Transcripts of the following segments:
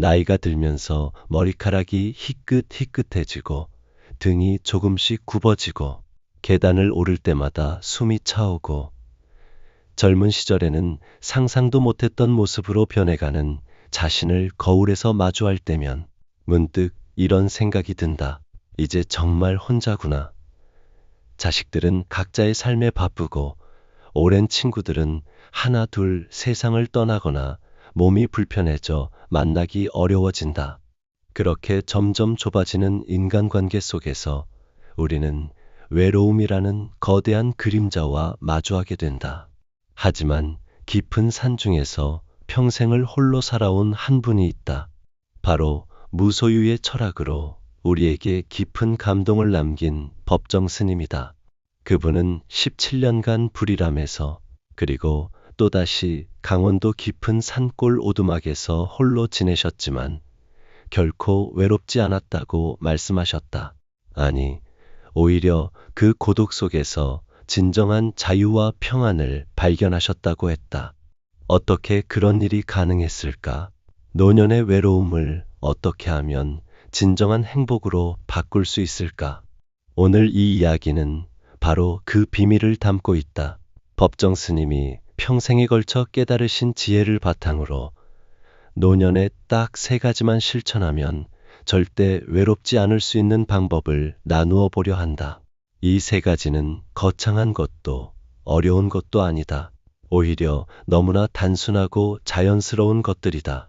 나이가 들면서 머리카락이 희끗희끗해지고 등이 조금씩 굽어지고 계단을 오를 때마다 숨이 차오고 젊은 시절에는 상상도 못했던 모습으로 변해가는 자신을 거울에서 마주할 때면 문득 이런 생각이 든다. 이제 정말 혼자구나. 자식들은 각자의 삶에 바쁘고 오랜 친구들은 하나 둘 세상을 떠나거나 몸이 불편해져 만나기 어려워진다. 그렇게 점점 좁아지는 인간관계 속에서 우리는 외로움이라는 거대한 그림자와 마주하게 된다. 하지만 깊은 산 중에서 평생을 홀로 살아온 한 분이 있다. 바로 무소유의 철학으로 우리에게 깊은 감동을 남긴 법정 스님이다. 그분은 17년간 불이람에서 그리고 또다시 강원도 깊은 산골 오두막에서 홀로 지내셨지만 결코 외롭지 않았다고 말씀하셨다. 아니, 오히려 그 고독 속에서 진정한 자유와 평안을 발견하셨다고 했다. 어떻게 그런 일이 가능했을까? 노년의 외로움을 어떻게 하면 진정한 행복으로 바꿀 수 있을까? 오늘 이 이야기는 바로 그 비밀을 담고 있다. 법정 스님이 평생에 걸쳐 깨달으신 지혜를 바탕으로 노년에 딱 3가지만 실천하면 절대 외롭지 않을 수 있는 방법을 나누어 보려 한다. 이 3가지는 거창한 것도 어려운 것도 아니다. 오히려 너무나 단순하고 자연스러운 것들이다.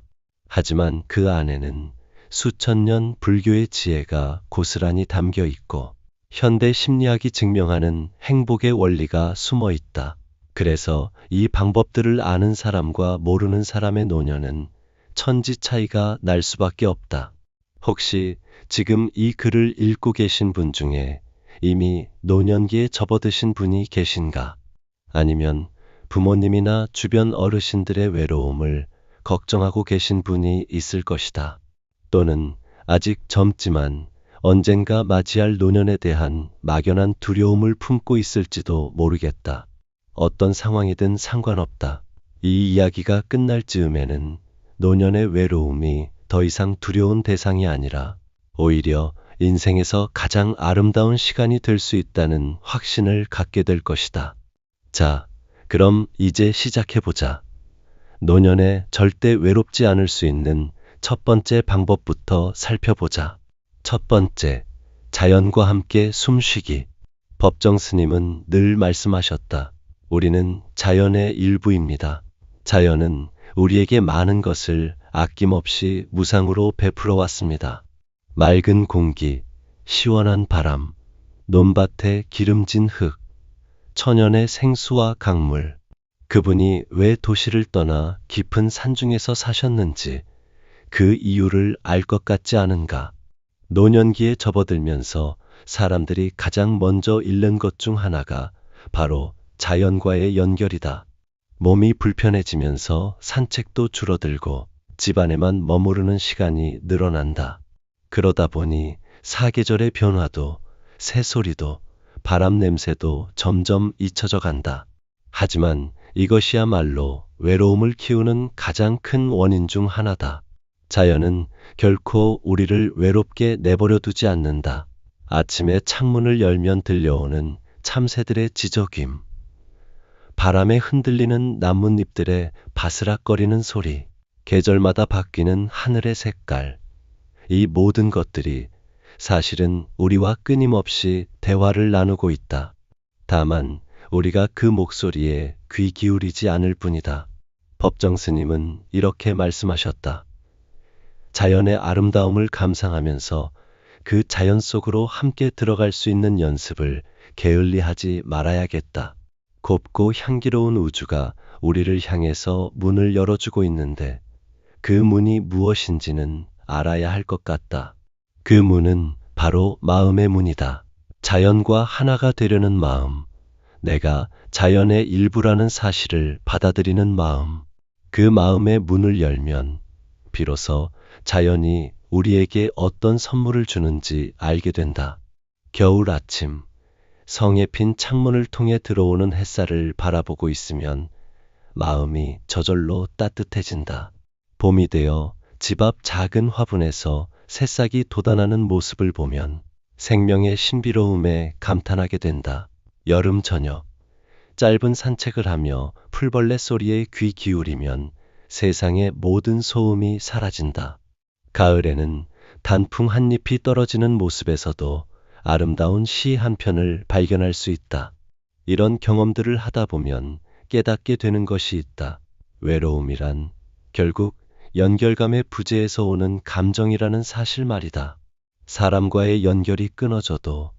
하지만 그 안에는 수천 년 불교의 지혜가 고스란히 담겨 있고 현대 심리학이 증명하는 행복의 원리가 숨어 있다. 그래서 이 방법들을 아는 사람과 모르는 사람의 노년은 천지 차이가 날 수밖에 없다. 혹시 지금 이 글을 읽고 계신 분 중에 이미 노년기에 접어드신 분이 계신가? 아니면 부모님이나 주변 어르신들의 외로움을 걱정하고 계신 분이 있을 것이다. 또는 아직 젊지만 언젠가 맞이할 노년에 대한 막연한 두려움을 품고 있을지도 모르겠다. 어떤 상황이든 상관없다. 이 이야기가 끝날 즈음에는 노년의 외로움이 더 이상 두려운 대상이 아니라 오히려 인생에서 가장 아름다운 시간이 될 수 있다는 확신을 갖게 될 것이다. 자, 그럼 이제 시작해보자. 노년에 절대 외롭지 않을 수 있는 첫 번째 방법부터 살펴보자. 첫 번째, 자연과 함께 숨쉬기. 법정 스님은 늘 말씀하셨다. 우리는 자연의 일부입니다. 자연은 우리에게 많은 것을 아낌없이 무상으로 베풀어 왔습니다. 맑은 공기, 시원한 바람, 논밭의 기름진 흙, 천연의 생수와 강물. 그분이 왜 도시를 떠나 깊은 산중에서 사셨는지 그 이유를 알 것 같지 않은가? 노년기에 접어들면서 사람들이 가장 먼저 잃는 것 중 하나가 바로 자연과의 연결이다. 몸이 불편해지면서 산책도 줄어들고 집안에만 머무르는 시간이 늘어난다. 그러다 보니 사계절의 변화도 새소리도 바람 냄새도 점점 잊혀져 간다. 하지만 이것이야말로 외로움을 키우는 가장 큰 원인 중 하나다. 자연은 결코 우리를 외롭게 내버려 두지 않는다. 아침에 창문을 열면 들려오는 참새들의 지저귐, 바람에 흔들리는 나뭇잎들의 바스락거리는 소리, 계절마다 바뀌는 하늘의 색깔, 이 모든 것들이 사실은 우리와 끊임없이 대화를 나누고 있다. 다만 우리가 그 목소리에 귀 기울이지 않을 뿐이다. 법정 스님은 이렇게 말씀하셨다. 자연의 아름다움을 감상하면서 그 자연 속으로 함께 들어갈 수 있는 연습을 게을리하지 말아야겠다. 곱고 향기로운 우주가 우리를 향해서 문을 열어주고 있는데 그 문이 무엇인지는 알아야 할 것 같다. 그 문은 바로 마음의 문이다. 자연과 하나가 되려는 마음, 내가 자연의 일부라는 사실을 받아들이는 마음, 그 마음의 문을 열면 비로소 자연이 우리에게 어떤 선물을 주는지 알게 된다. 겨울 아침, 성에 핀 창문을 통해 들어오는 햇살을 바라보고 있으면 마음이 저절로 따뜻해진다. 봄이 되어 집 앞 작은 화분에서 새싹이 돋아나는 모습을 보면 생명의 신비로움에 감탄하게 된다. 여름 저녁, 짧은 산책을 하며 풀벌레 소리에 귀 기울이면 세상의 모든 소음이 사라진다. 가을에는 단풍 한 잎이 떨어지는 모습에서도 아름다운 시 한 편을 발견할 수 있다. 이런 경험들을 하다 보면 깨닫게 되는 것이 있다. 외로움이란 결국 연결감의 부재에서 오는 감정이라는 사실 말이다. 사람과의 연결이 끊어져도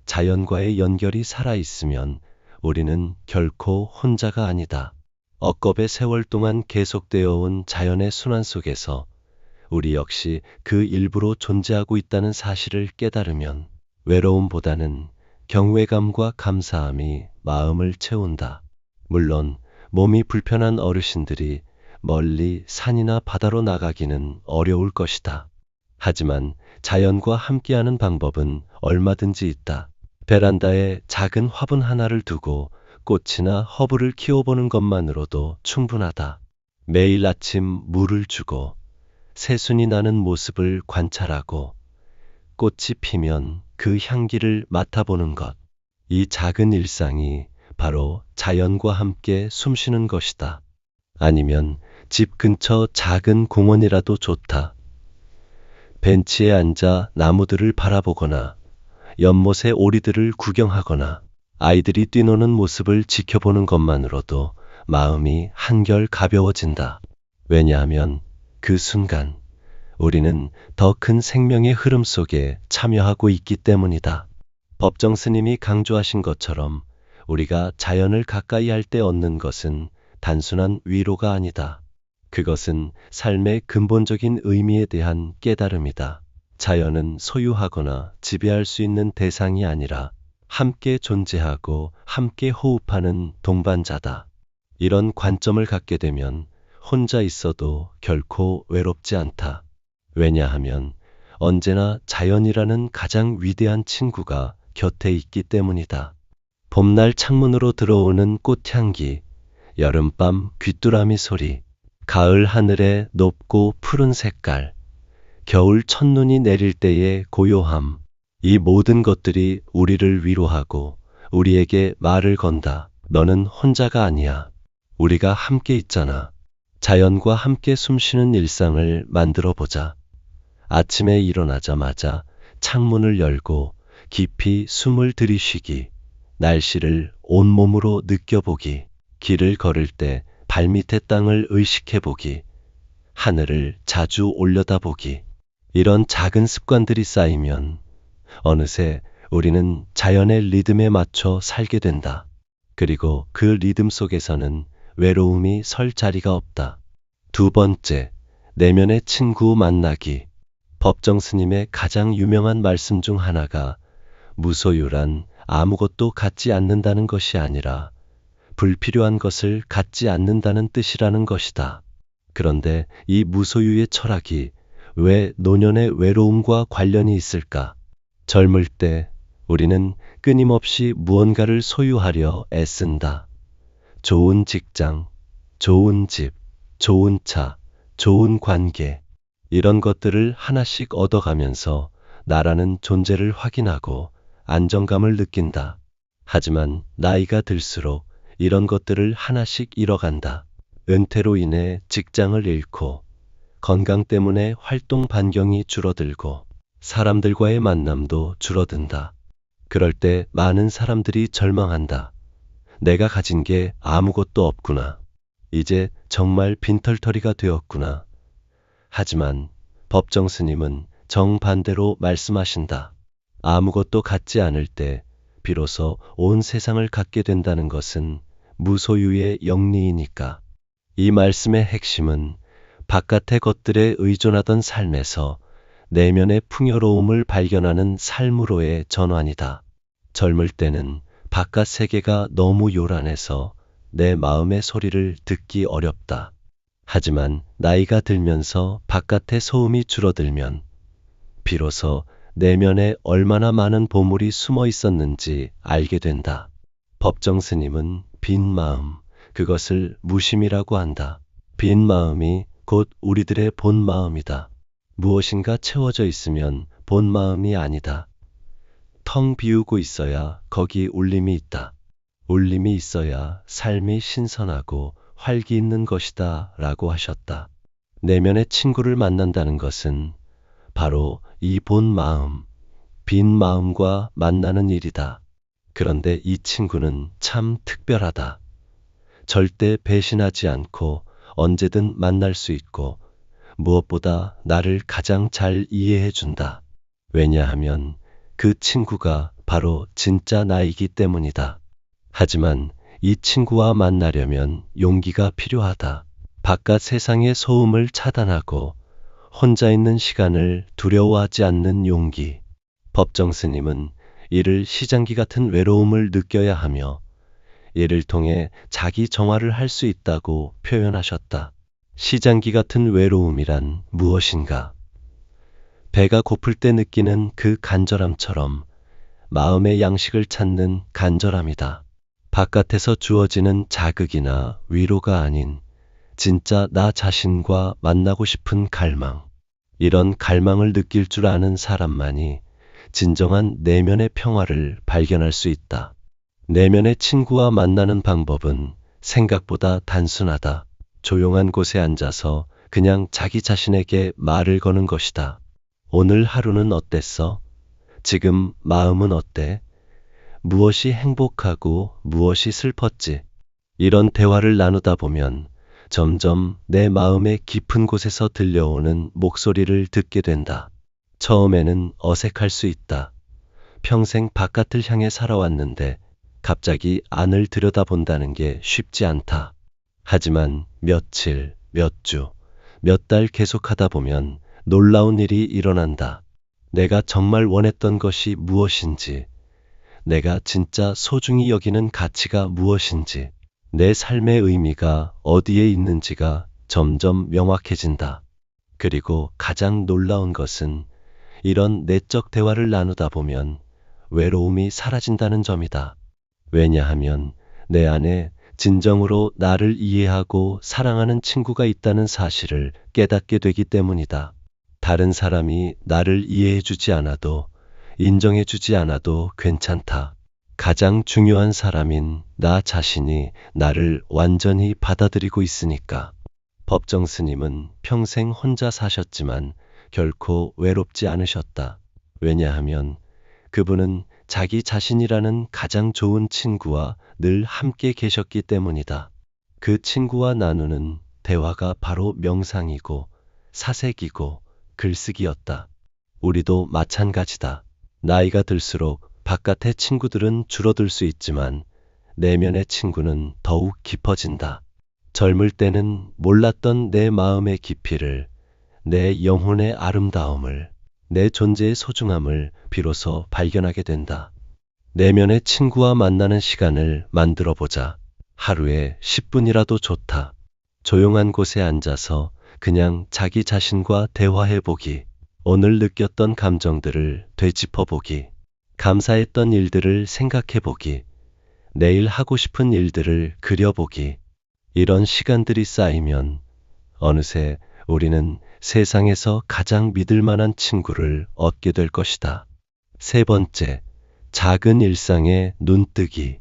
자연과의 연결이 살아있으면 우리는 결코 혼자가 아니다. 억겁의 세월 동안 계속되어 온 자연의 순환 속에서 우리 역시 그 일부로 존재하고 있다는 사실을 깨달으면 외로움보다는 경외감과 감사함이 마음을 채운다. 물론 몸이 불편한 어르신들이 멀리 산이나 바다로 나가기는 어려울 것이다. 하지만 자연과 함께하는 방법은 얼마든지 있다. 베란다에 작은 화분 하나를 두고 꽃이나 허브를 키워보는 것만으로도 충분하다. 매일 아침 물을 주고 새순이 나는 모습을 관찰하고 꽃이 피면 그 향기를 맡아보는 것. 이 작은 일상이 바로 자연과 함께 숨쉬는 것이다. 아니면 집 근처 작은 공원이라도 좋다. 벤치에 앉아 나무들을 바라보거나 연못의 오리들을 구경하거나 아이들이 뛰노는 모습을 지켜보는 것만으로도 마음이 한결 가벼워진다. 왜냐하면 그 순간 우리는 더 큰 생명의 흐름 속에 참여하고 있기 때문이다. 법정 스님이 강조하신 것처럼 우리가 자연을 가까이 할 때 얻는 것은 단순한 위로가 아니다. 그것은 삶의 근본적인 의미에 대한 깨달음이다. 자연은 소유하거나 지배할 수 있는 대상이 아니라 함께 존재하고 함께 호흡하는 동반자다. 이런 관점을 갖게 되면 혼자 있어도 결코 외롭지 않다. 왜냐하면 언제나 자연이라는 가장 위대한 친구가 곁에 있기 때문이다. 봄날 창문으로 들어오는 꽃향기, 여름밤 귀뚜라미 소리, 가을 하늘의 높고 푸른 색깔, 겨울 첫눈이 내릴 때의 고요함, 이 모든 것들이 우리를 위로하고 우리에게 말을 건다. 너는 혼자가 아니야. 우리가 함께 있잖아. 자연과 함께 숨쉬는 일상을 만들어 보자. 아침에 일어나자마자 창문을 열고 깊이 숨을 들이쉬기, 날씨를 온몸으로 느껴보기, 길을 걸을 때 발밑의 땅을 의식해보기, 하늘을 자주 올려다보기. 이런 작은 습관들이 쌓이면 어느새 우리는 자연의 리듬에 맞춰 살게 된다. 그리고 그 리듬 속에서는 외로움이 설 자리가 없다. 두 번째, 내면의 친구 만나기. 법정 스님의 가장 유명한 말씀 중 하나가 무소유란 아무것도 갖지 않는다는 것이 아니라 불필요한 것을 갖지 않는다는 뜻이라는 것이다. 그런데 이 무소유의 철학이 왜 노년의 외로움과 관련이 있을까? 젊을 때 우리는 끊임없이 무언가를 소유하려 애쓴다. 좋은 직장, 좋은 집, 좋은 차, 좋은 관계. 이런 것들을 하나씩 얻어가면서 나라는 존재를 확인하고 안정감을 느낀다. 하지만 나이가 들수록 이런 것들을 하나씩 잃어간다. 은퇴로 인해 직장을 잃고 건강 때문에 활동 반경이 줄어들고 사람들과의 만남도 줄어든다. 그럴 때 많은 사람들이 절망한다. 내가 가진 게 아무것도 없구나. 이제 정말 빈털터리가 되었구나. 하지만 법정 스님은 정반대로 말씀하신다. 아무것도 갖지 않을 때 비로소 온 세상을 갖게 된다는 것은 무소유의 영리이니까. 이 말씀의 핵심은 바깥의 것들에 의존하던 삶에서 내면의 풍요로움을 발견하는 삶으로의 전환이다. 젊을 때는 바깥 세계가 너무 요란해서 내 마음의 소리를 듣기 어렵다. 하지만 나이가 들면서 바깥의 소음이 줄어들면 비로소 내면에 얼마나 많은 보물이 숨어 있었는지 알게 된다. 법정 스님은 빈 마음, 그것을 무심이라고 한다. 빈 마음이 곧 우리들의 본 마음이다. 무엇인가 채워져 있으면 본 마음이 아니다. 텅 비우고 있어야 거기 울림이 있다. 울림이 있어야 삶이 신선하고 활기 있는 것이다 라고 하셨다. 내면의 친구를 만난다는 것은 바로 이 본 마음, 빈 마음과 만나는 일이다. 그런데 이 친구는 참 특별하다. 절대 배신하지 않고 언제든 만날 수 있고 무엇보다 나를 가장 잘 이해해 준다. 왜냐하면 그 친구가 바로 진짜 나이기 때문이다. 하지만 이 친구와 만나려면 용기가 필요하다. 바깥 세상의 소음을 차단하고 혼자 있는 시간을 두려워하지 않는 용기. 법정 스님은 이를 시장기 같은 외로움을 느껴야 하며 이를 통해 자기 정화를 할 수 있다고 표현하셨다. 시장기 같은 외로움이란 무엇인가? 배가 고플 때 느끼는 그 간절함처럼 마음의 양식을 찾는 간절함이다. 바깥에서 주어지는 자극이나 위로가 아닌 진짜 나 자신과 만나고 싶은 갈망. 이런 갈망을 느낄 줄 아는 사람만이 진정한 내면의 평화를 발견할 수 있다. 내면의 친구와 만나는 방법은 생각보다 단순하다. 조용한 곳에 앉아서 그냥 자기 자신에게 말을 거는 것이다. 오늘 하루는 어땠어? 지금 마음은 어때? 무엇이 행복하고 무엇이 슬펐지? 이런 대화를 나누다 보면 점점 내 마음의 깊은 곳에서 들려오는 목소리를 듣게 된다. 처음에는 어색할 수 있다. 평생 바깥을 향해 살아왔는데 갑자기 안을 들여다본다는 게 쉽지 않다. 하지만 며칠, 몇 주, 몇 달 계속하다 보면 놀라운 일이 일어난다. 내가 정말 원했던 것이 무엇인지, 내가 진짜 소중히 여기는 가치가 무엇인지, 내 삶의 의미가 어디에 있는지가 점점 명확해진다. 그리고 가장 놀라운 것은 이런 내적 대화를 나누다 보면 외로움이 사라진다는 점이다. 왜냐하면 내 안에 진정으로 나를 이해하고 사랑하는 친구가 있다는 사실을 깨닫게 되기 때문이다. 다른 사람이 나를 이해해주지 않아도 인정해주지 않아도 괜찮다. 가장 중요한 사람인 나 자신이 나를 완전히 받아들이고 있으니까. 법정 스님은 평생 혼자 사셨지만 결코 외롭지 않으셨다. 왜냐하면 그분은 자기 자신이라는 가장 좋은 친구와 늘 함께 계셨기 때문이다. 그 친구와 나누는 대화가 바로 명상이고 사색이고 글쓰기였다. 우리도 마찬가지다. 나이가 들수록 바깥의 친구들은 줄어들 수 있지만 내면의 친구는 더욱 깊어진다. 젊을 때는 몰랐던 내 마음의 깊이를, 내 영혼의 아름다움을, 내 존재의 소중함을 비로소 발견하게 된다. 내면의 친구와 만나는 시간을 만들어 보자. 하루에 10분이라도 좋다. 조용한 곳에 앉아서 그냥 자기 자신과 대화해 보기. 오늘 느꼈던 감정들을 되짚어 보기. 감사했던 일들을 생각해 보기. 내일 하고 싶은 일들을 그려보기. 이런 시간들이 쌓이면 어느새 우리는 세상에서 가장 믿을 만한 친구를 얻게 될 것이다. 세 번째, 작은 일상의 눈뜨기.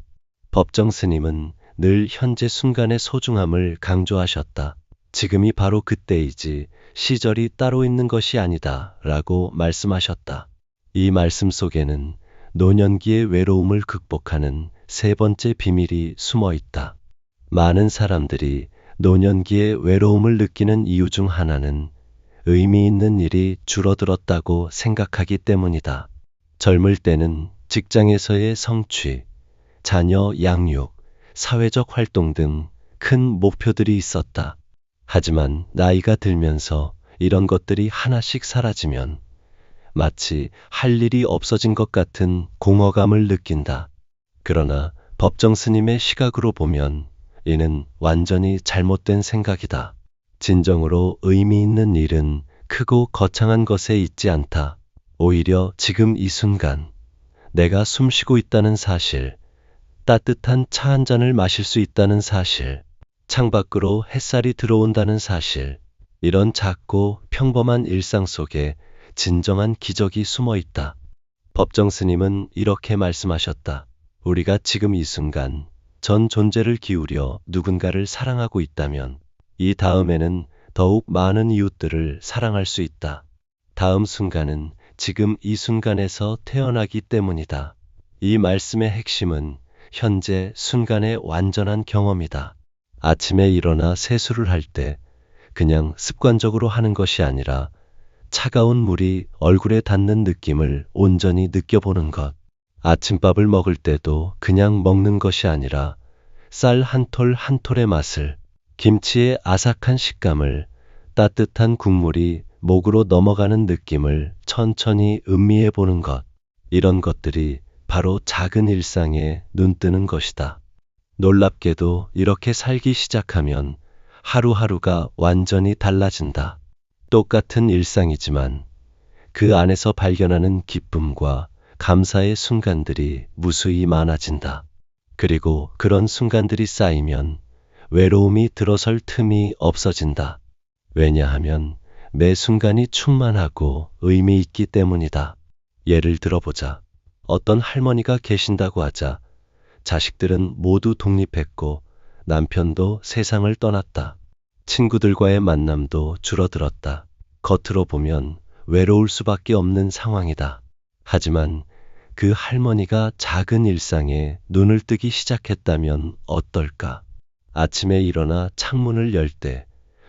법정 스님은 늘 현재 순간의 소중함을 강조하셨다. 지금이 바로 그때이지 시절이 따로 있는 것이 아니다 라고 말씀하셨다. 이 말씀 속에는 노년기의 외로움을 극복하는 세 번째 비밀이 숨어 있다. 많은 사람들이 노년기의 외로움을 느끼는 이유 중 하나는 의미 있는 일이 줄어들었다고 생각하기 때문이다. 젊을 때는 직장에서의 성취, 자녀 양육, 사회적 활동 등 큰 목표들이 있었다. 하지만 나이가 들면서 이런 것들이 하나씩 사라지면 마치 할 일이 없어진 것 같은 공허감을 느낀다. 그러나 법정 스님의 시각으로 보면 이는 완전히 잘못된 생각이다. 진정으로 의미 있는 일은 크고 거창한 것에 있지 않다. 오히려 지금 이 순간 내가 숨쉬고 있다는 사실, 따뜻한 차 한 잔을 마실 수 있다는 사실, 창밖으로 햇살이 들어온다는 사실, 이런 작고 평범한 일상 속에 진정한 기적이 숨어 있다. 법정 스님은 이렇게 말씀하셨다. 우리가 지금 이 순간 전 존재를 기울여 누군가를 사랑하고 있다면 이 다음에는 더욱 많은 이웃들을 사랑할 수 있다. 다음 순간은 지금 이 순간에서 태어나기 때문이다. 이 말씀의 핵심은 현재 순간의 완전한 경험이다. 아침에 일어나 세수를 할 때 그냥 습관적으로 하는 것이 아니라 차가운 물이 얼굴에 닿는 느낌을 온전히 느껴보는 것. 아침밥을 먹을 때도 그냥 먹는 것이 아니라 쌀 한 톨 한 톨의 맛을, 김치의 아삭한 식감을, 따뜻한 국물이 목으로 넘어가는 느낌을 천천히 음미해 보는 것. 이런 것들이 바로 작은 일상에 눈뜨는 것이다. 놀랍게도 이렇게 살기 시작하면 하루하루가 완전히 달라진다. 똑같은 일상이지만 그 안에서 발견하는 기쁨과 감사의 순간들이 무수히 많아진다. 그리고 그런 순간들이 쌓이면 외로움이 들어설 틈이 없어진다. 왜냐하면 매 순간이 충만하고 의미 있기 때문이다. 예를 들어보자. 어떤 할머니가 계신다고 하자. 자식들은 모두 독립했고 남편도 세상을 떠났다. 친구들과의 만남도 줄어들었다. 겉으로 보면 외로울 수밖에 없는 상황이다. 하지만 그 할머니가 작은 일상에 눈을 뜨기 시작했다면 어떨까? 아침에 일어나 창문을 열 때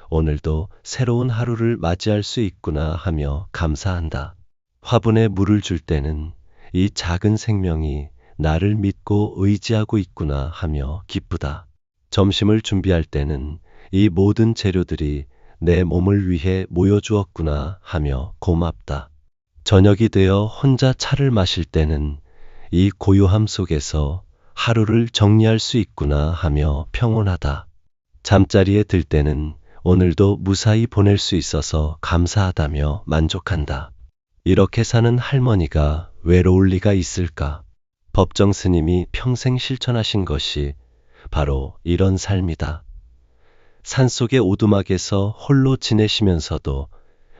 오늘도 새로운 하루를 맞이할 수 있구나 하며 감사한다. 화분에 물을 줄 때는 이 작은 생명이 나를 믿고 의지하고 있구나 하며 기쁘다. 점심을 준비할 때는 이 모든 재료들이 내 몸을 위해 모여주었구나 하며 고맙다. 저녁이 되어 혼자 차를 마실 때는 이 고요함 속에서 하루를 정리할 수 있구나 하며 평온하다. 잠자리에 들 때는 오늘도 무사히 보낼 수 있어서 감사하다며 만족한다. 이렇게 사는 할머니가 외로울 리가 있을까? 법정 스님이 평생 실천하신 것이 바로 이런 삶이다. 산속의 오두막에서 홀로 지내시면서도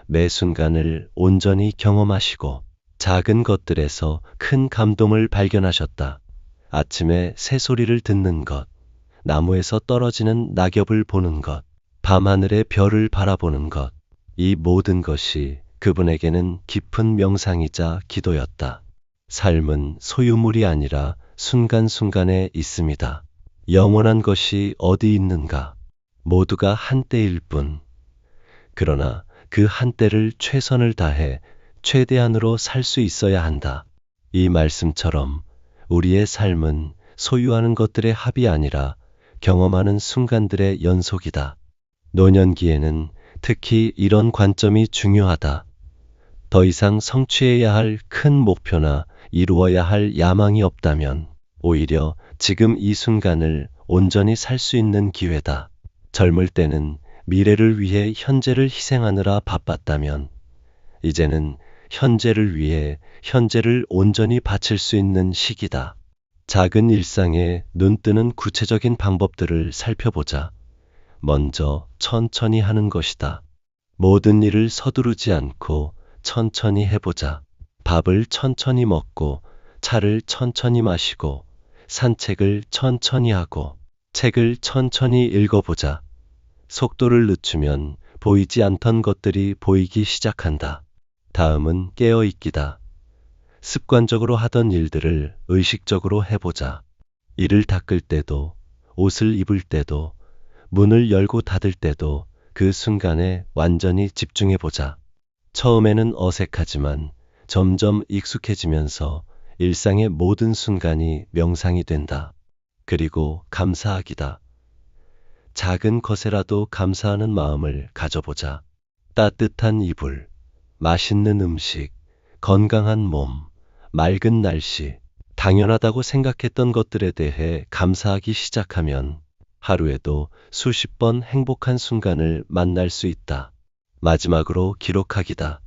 매 순간을 온전히 경험하시고 작은 것들에서 큰 감동을 발견하셨다. 아침에 새소리를 듣는 것, 나무에서 떨어지는 낙엽을 보는 것, 밤하늘의 별을 바라보는 것, 이 모든 것이 그분에게는 깊은 명상이자 기도였다. 삶은 소유물이 아니라 순간순간에 있습니다. 영원한 것이 어디 있는가? 모두가 한때일 뿐. 그러나 그 한때를 최선을 다해 최대한으로 살 수 있어야 한다. 이 말씀처럼 우리의 삶은 소유하는 것들의 합이 아니라 경험하는 순간들의 연속이다. 노년기에는 특히 이런 관점이 중요하다. 더 이상 성취해야 할 큰 목표나 이루어야 할 야망이 없다면 오히려 지금 이 순간을 온전히 살 수 있는 기회다. 젊을 때는 미래를 위해 현재를 희생하느라 바빴다면 이제는 현재를 위해 현재를 온전히 바칠 수 있는 시기다. 작은 일상에 눈뜨는 구체적인 방법들을 살펴보자. 먼저 천천히 하는 것이다. 모든 일을 서두르지 않고 천천히 해보자. 밥을 천천히 먹고 차를 천천히 마시고 산책을 천천히 하고 책을 천천히 읽어보자. 속도를 늦추면 보이지 않던 것들이 보이기 시작한다. 다음은 깨어있기다. 습관적으로 하던 일들을 의식적으로 해보자. 이를 닦을 때도, 옷을 입을 때도, 문을 열고 닫을 때도 그 순간에 완전히 집중해보자. 처음에는 어색하지만 점점 익숙해지면서 일상의 모든 순간이 명상이 된다. 그리고 감사하기다. 작은 것에라도 감사하는 마음을 가져보자. 따뜻한 이불, 맛있는 음식, 건강한 몸, 맑은 날씨, 당연하다고 생각했던 것들에 대해 감사하기 시작하면 하루에도 수십 번 행복한 순간을 만날 수 있다. 마지막으로 기록하기다.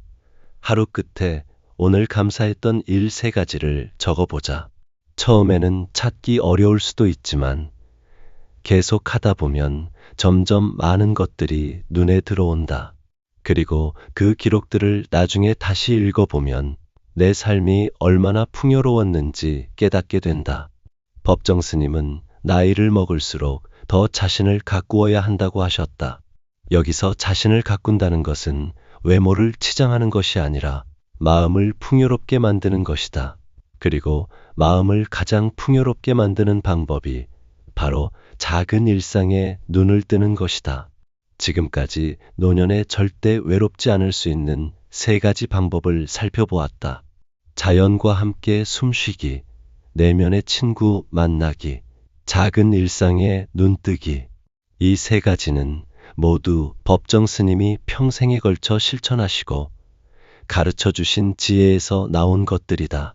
하루 끝에 오늘 감사했던 일 3가지를 적어보자. 처음에는 찾기 어려울 수도 있지만 계속 하다 보면 점점 많은 것들이 눈에 들어온다. 그리고 그 기록들을 나중에 다시 읽어보면 내 삶이 얼마나 풍요로웠는지 깨닫게 된다. 법정 스님은 나이를 먹을수록 더 자신을 가꾸어야 한다고 하셨다. 여기서 자신을 가꾼다는 것은 외모를 치장하는 것이 아니라 마음을 풍요롭게 만드는 것이다. 그리고 마음을 가장 풍요롭게 만드는 방법이 바로 작은 일상에 눈을 뜨는 것이다. 지금까지 노년에 절대 외롭지 않을 수 있는 3가지 방법을 살펴보았다. 자연과 함께 숨쉬기, 내면의 친구 만나기, 작은 일상에 눈뜨기. 이 3가지는 모두 법정 스님이 평생에 걸쳐 실천하시고 가르쳐 주신 지혜에서 나온 것들이다.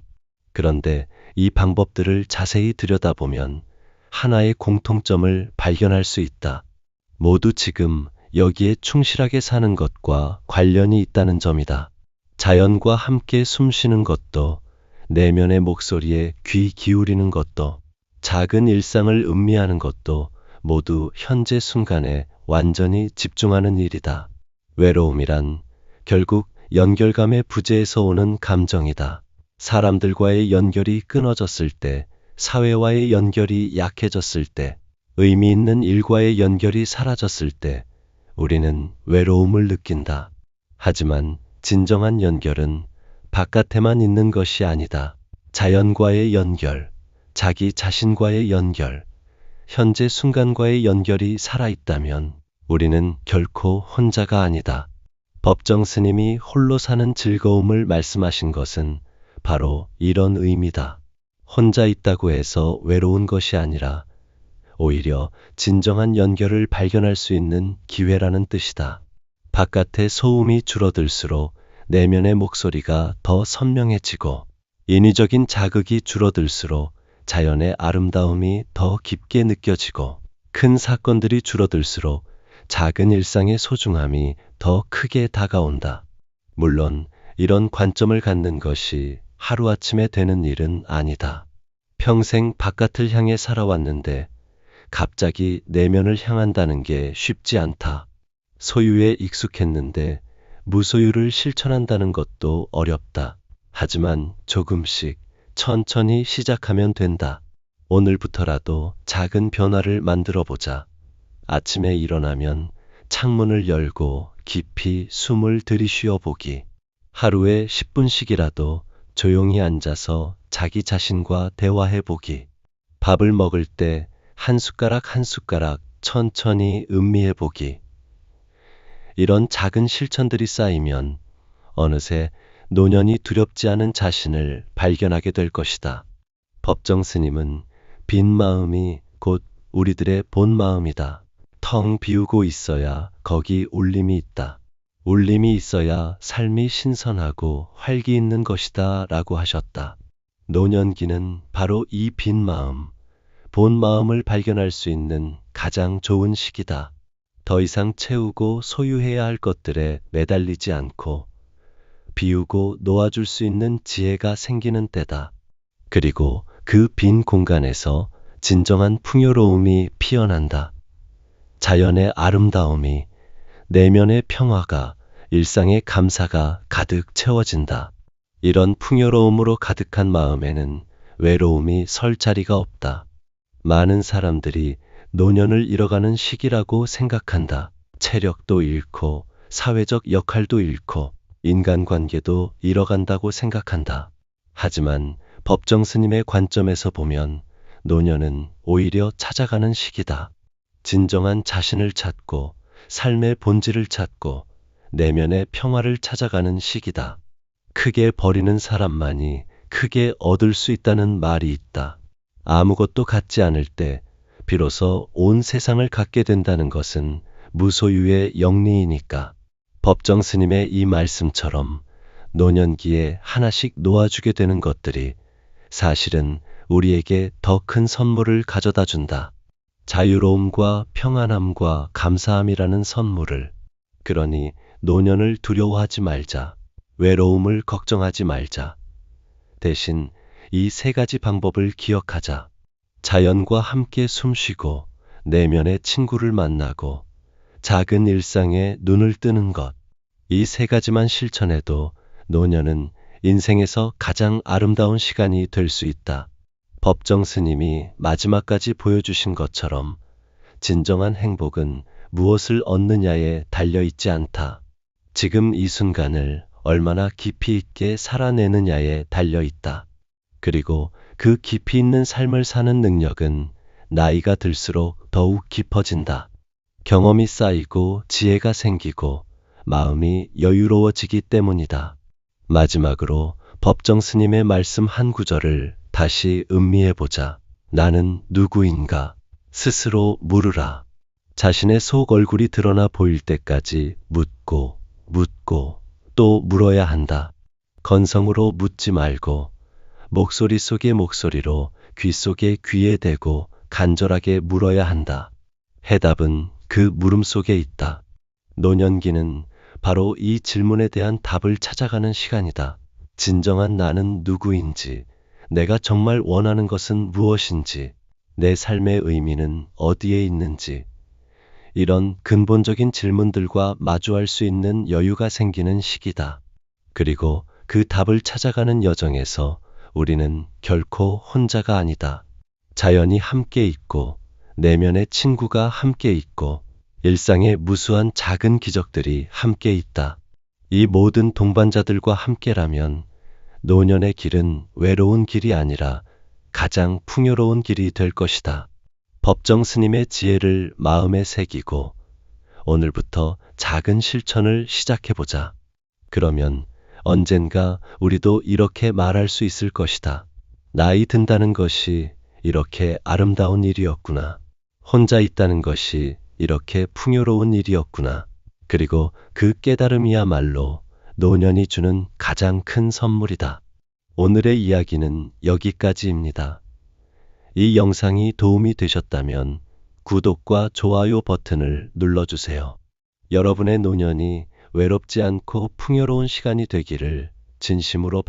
그런데 이 방법들을 자세히 들여다보면 하나의 공통점을 발견할 수 있다. 모두 지금 여기에 충실하게 사는 것과 관련이 있다는 점이다. 자연과 함께 숨쉬는 것도, 내면의 목소리에 귀 기울이는 것도, 작은 일상을 음미하는 것도 모두 현재 순간에 완전히 집중하는 일이다. 외로움이란 결국 연결감의 부재에서 오는 감정이다. 사람들과의 연결이 끊어졌을 때, 사회와의 연결이 약해졌을 때, 의미 있는 일과의 연결이 사라졌을 때 우리는 외로움을 느낀다. 하지만 진정한 연결은 바깥에만 있는 것이 아니다. 자연과의 연결, 자기 자신과의 연결, 현재 순간과의 연결이 살아있다면 우리는 결코 혼자가 아니다. 법정 스님이 홀로 사는 즐거움을 말씀하신 것은 바로 이런 의미다. 혼자 있다고 해서 외로운 것이 아니라 오히려 진정한 연결을 발견할 수 있는 기회라는 뜻이다. 바깥의 소음이 줄어들수록 내면의 목소리가 더 선명해지고 인위적인 자극이 줄어들수록 자연의 아름다움이 더 깊게 느껴지고 큰 사건들이 줄어들수록 작은 일상의 소중함이 더 크게 다가온다. 물론 이런 관점을 갖는 것이 하루아침에 되는 일은 아니다. 평생 바깥을 향해 살아왔는데 갑자기 내면을 향한다는 게 쉽지 않다. 소유에 익숙했는데 무소유를 실천한다는 것도 어렵다. 하지만 조금씩 천천히 시작하면 된다. 오늘부터라도 작은 변화를 만들어 보자. 아침에 일어나면 창문을 열고 깊이 숨을 들이쉬어 보기. 하루에 10분씩이라도 조용히 앉아서 자기 자신과 대화해 보기. 밥을 먹을 때 한 숟가락 한 숟가락 천천히 음미해 보기. 이런 작은 실천들이 쌓이면 어느새 노년이 두렵지 않은 자신을 발견하게 될 것이다. 법정 스님은 빈 마음이 곧 우리들의 본 마음이다. 텅 비우고 있어야 거기 울림이 있다. 울림이 있어야 삶이 신선하고 활기 있는 것이다 라고 하셨다. 노년기는 바로 이 빈 마음, 본 마음을 발견할 수 있는 가장 좋은 시기다. 더 이상 채우고 소유해야 할 것들에 매달리지 않고 비우고 놓아줄 수 있는 지혜가 생기는 때다. 그리고 그 빈 공간에서 진정한 풍요로움이 피어난다. 자연의 아름다움이, 내면의 평화가, 일상의 감사가 가득 채워진다. 이런 풍요로움으로 가득한 마음에는 외로움이 설 자리가 없다. 많은 사람들이 노년을 잃어가는 시기라고 생각한다. 체력도 잃고 사회적 역할도 잃고 인간관계도 잃어간다고 생각한다. 하지만 법정 스님의 관점에서 보면 노년은 오히려 찾아가는 시기다. 진정한 자신을 찾고 삶의 본질을 찾고 내면의 평화를 찾아가는 시기다. 크게 버리는 사람만이 크게 얻을 수 있다는 말이 있다. 아무것도 갖지 않을 때 비로소 온 세상을 갖게 된다는 것은 무소유의 영리이니까. 법정 스님의 이 말씀처럼 노년기에 하나씩 놓아주게 되는 것들이 사실은 우리에게 더 큰 선물을 가져다 준다. 자유로움과 평안함과 감사함이라는 선물을. 그러니 노년을 두려워하지 말자. 외로움을 걱정하지 말자. 대신 이 3가지 방법을 기억하자. 자연과 함께 숨쉬고 내면의 친구를 만나고 작은 일상에 눈을 뜨는 것. 이 세 가지만 실천해도 노년은 인생에서 가장 아름다운 시간이 될 수 있다. 법정 스님이 마지막까지 보여주신 것처럼 진정한 행복은 무엇을 얻느냐에 달려 있지 않다. 지금 이 순간을 얼마나 깊이 있게 살아내느냐에 달려 있다. 그리고 그 깊이 있는 삶을 사는 능력은 나이가 들수록 더욱 깊어진다. 경험이 쌓이고 지혜가 생기고 마음이 여유로워지기 때문이다. 마지막으로 법정 스님의 말씀 한 구절을 다시 음미해 보자. 나는 누구인가? 스스로 물으라. 자신의 속 얼굴이 드러나 보일 때까지 묻고 또 물어야 한다. 건성으로 묻지 말고 목소리 속의 목소리로 귀 속에 귀에 대고 간절하게 물어야 한다. 해답은 그 물음 속에 있다. 노년기는 바로 이 질문에 대한 답을 찾아가는 시간이다. 진정한 나는 누구인지, 내가 정말 원하는 것은 무엇인지, 내 삶의 의미는 어디에 있는지, 이런 근본적인 질문들과 마주할 수 있는 여유가 생기는 시기다. 그리고 그 답을 찾아가는 여정에서 우리는 결코 혼자가 아니다. 자연이 함께 있고, 내면의 친구가 함께 있고, 일상의 무수한 작은 기적들이 함께 있다. 이 모든 동반자들과 함께라면 노년의 길은 외로운 길이 아니라 가장 풍요로운 길이 될 것이다. 법정 스님의 지혜를 마음에 새기고 오늘부터 작은 실천을 시작해보자. 그러면 언젠가 우리도 이렇게 말할 수 있을 것이다. 나이 든다는 것이 이렇게 아름다운 일이었구나. 혼자 있다는 것이 이렇게 풍요로운 일이었구나. 그리고 그 깨달음이야말로 노년이 주는 가장 큰 선물이다. 오늘의 이야기는 여기까지입니다. 이 영상이 도움이 되셨다면 구독과 좋아요 버튼을 눌러주세요. 여러분의 노년이 외롭지 않고 풍요로운 시간이 되기를 진심으로